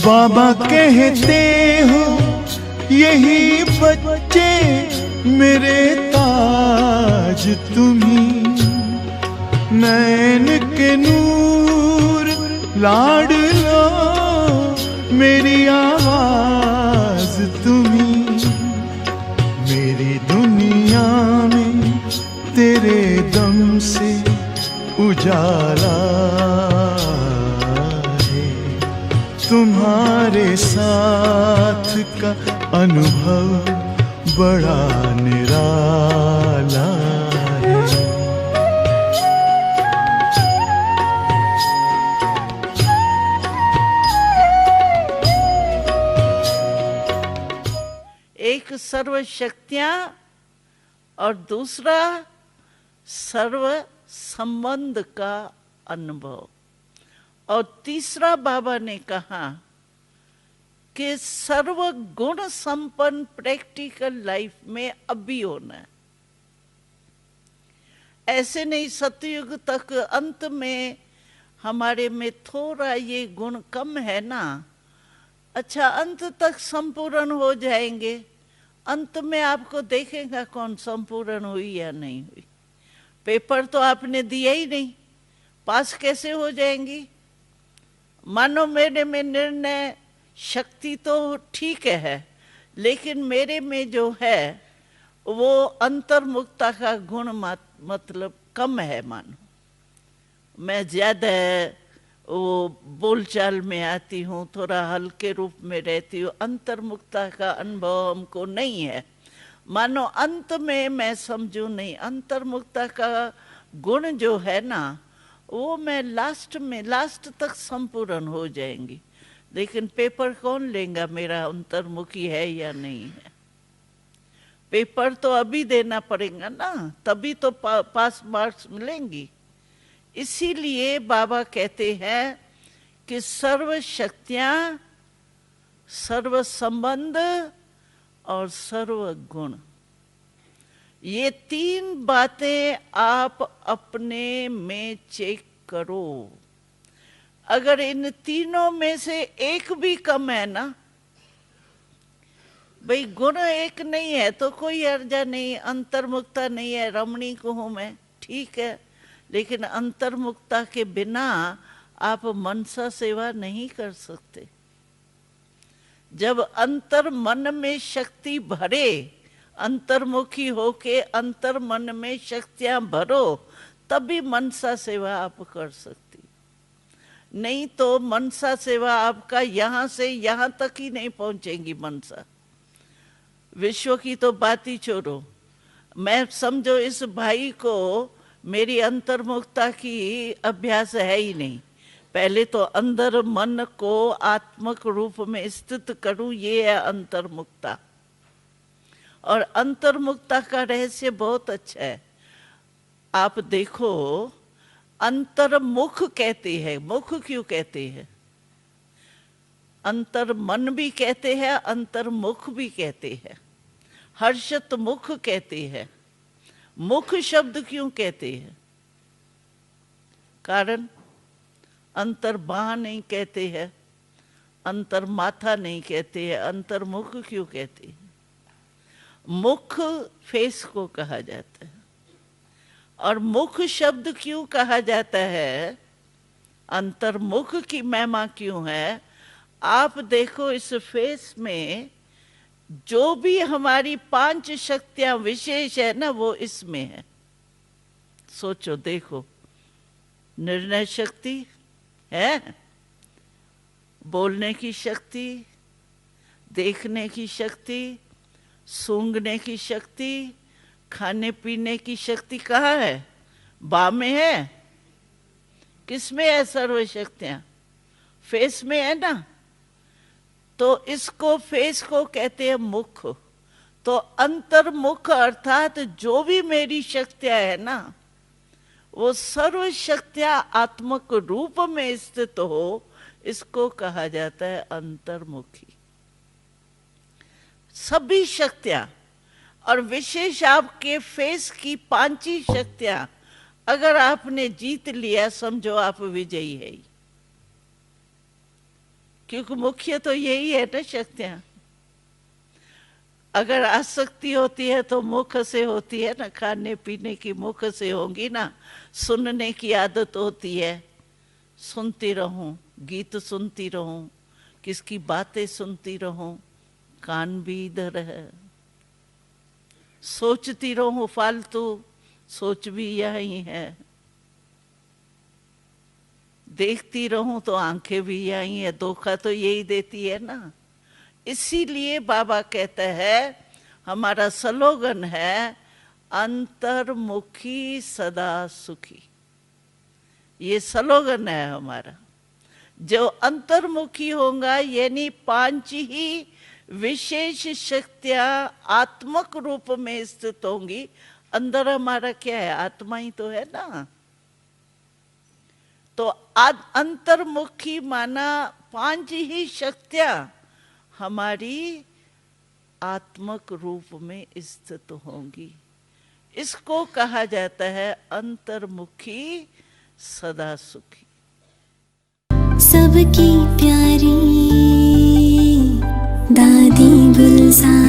बाबा कहते हो यही बच्चे मेरे ताज तुम्ही, नैन के नूर लाडलो मेरी आवाज तुम्ही, मेरी दुनिया में तेरे दम से उजाला है, तुम्हारे साथ का अनुभव बड़ा निराला है। एक सर्व शक्तियां और दूसरा सर्व संबंध का अनुभव, और तीसरा बाबा ने कहा कि सर्व गुण संपन्न प्रैक्टिकल लाइफ में अभी होना है। ऐसे नहीं सतयुग तक अंत में हमारे में थोड़ा ये गुण कम है ना, अच्छा अंत तक संपूर्ण हो जाएंगे। अंत में आपको देखेगा कौन संपूर्ण हुई या नहीं हुई। पेपर तो आपने दिया ही नहीं, पास कैसे हो जाएंगी। मानो मेरे में निर्णय शक्ति तो ठीक है, लेकिन मेरे में जो है वो अंतर्मुखता का गुण मतलब कम है। मानो मैं ज्यादा वो बोलचाल में आती हूँ, थोड़ा हल्के रूप में रहती हूँ, अंतर्मुखता का अनुभव हमको नहीं है। मानो अंत में मैं समझूं नहीं, अंतर्मुखता का गुण जो है ना वो मैं लास्ट तक संपूर्ण हो जाएंगी। लेकिन पेपर कौन लेगा मेरा अंतर्मुखी है या नहीं है। पेपर तो अभी देना पड़ेगा ना, तभी तो पास मार्क्स मिलेंगी। इसीलिए बाबा कहते हैं कि सर्व शक्तियां, सर्व संबंध और सर्व गुण, ये तीन बातें आप अपने में चेक करो। अगर इन तीनों में से एक भी कम है ना, भाई गुण एक नहीं है तो कोई अर्जा नहीं, अंतर्मुखता नहीं है, रमणीक हूं मैं, ठीक है, लेकिन अंतर्मुखता के बिना आप मनसा सेवा नहीं कर सकते। जब अंतर मन में शक्ति भरे, अंतर्मुखी होके अंतर मन में शक्तियां भरो, तभी मनसा सेवा आप कर सकती। नहीं तो मनसा सेवा आपका यहां से यहां तक ही नहीं पहुंचेगी। मनसा विश्व की तो बात ही छोड़ो। मैं समझो इस भाई को मेरी अंतर्मुखता की अभ्यास है ही नहीं। पहले तो अंदर मन को आत्मक रूप में स्थित करूं, ये है अंतर्मुखता। और अंतर्मुखता का रहस्य बहुत अच्छा है। आप देखो, अंतर्मुख कहते हैं, मुख क्यों कहते हैं? अंतर मन भी कहते हैं, अंतर्मुख भी कहते हैं, हर्षत मुख कहते हैं। मुख शब्द क्यों कहते हैं? कारण अंतर बाह नहीं कहते हैं, अंतर माथा नहीं कहते हैं, अंतर्मुख क्यों कहते हैं? मुख फेस को कहा जाता है। और मुख शब्द क्यों कहा जाता है? अंतर्मुख की महिमा क्यों है? आप देखो इस फेस में जो भी हमारी 5 शक्तियां विशेष है ना, वो इसमें है। सोचो देखो, निर्णय शक्ति है, बोलने की शक्ति, देखने की शक्ति, सूंघने की शक्ति, खाने पीने की शक्ति कहाँ है? बा में है। किस में है सर्व शक्तियां? फेस में है ना। तो इसको फेस को कहते हैं मुख। तो अंतर्मुख अर्थात जो भी मेरी शक्तियां है ना, वो सर्व शक्तियां आत्मक रूप में स्थित हो, इसको कहा जाता है अंतर्मुखी। सभी शक्तियां, और विशेष आपके फेस की 5 ही शक्तियां अगर आपने जीत लिया, समझो आप विजयी है। क्योंकि मुख्य तो यही है ना शक्तियां। अगर आसक्ति होती है तो मुख से होती है ना, खाने पीने की मुख से होगी ना। सुनने की आदत होती है, सुनती रहूं, गीत सुनती रहूं, किसकी बातें सुनती रहूं, कान भी इधर है। सोचती रहूं फालतू, सोच भी यही है। देखती रहूं तो आंखें भी यही है, धोखा तो यही देती है ना। इसीलिए बाबा कहते हैं, हमारा स्लोगन है अंतर्मुखी सदा सुखी। ये स्लोगन है हमारा। जो अंतर्मुखी होगा यानी 5 ही विशेष शक्तियां आत्मक रूप में स्थित होंगी। अंदर हमारा क्या है, आत्मा ही तो है ना। तो अंतर्मुखी माना 5 ही शक्तियां हमारी आत्मक रूप में स्थित होंगी। इसको कहा जाता है अंतर्मुखी सदा सुखी। सबकी प्यारी दादी गुलजार।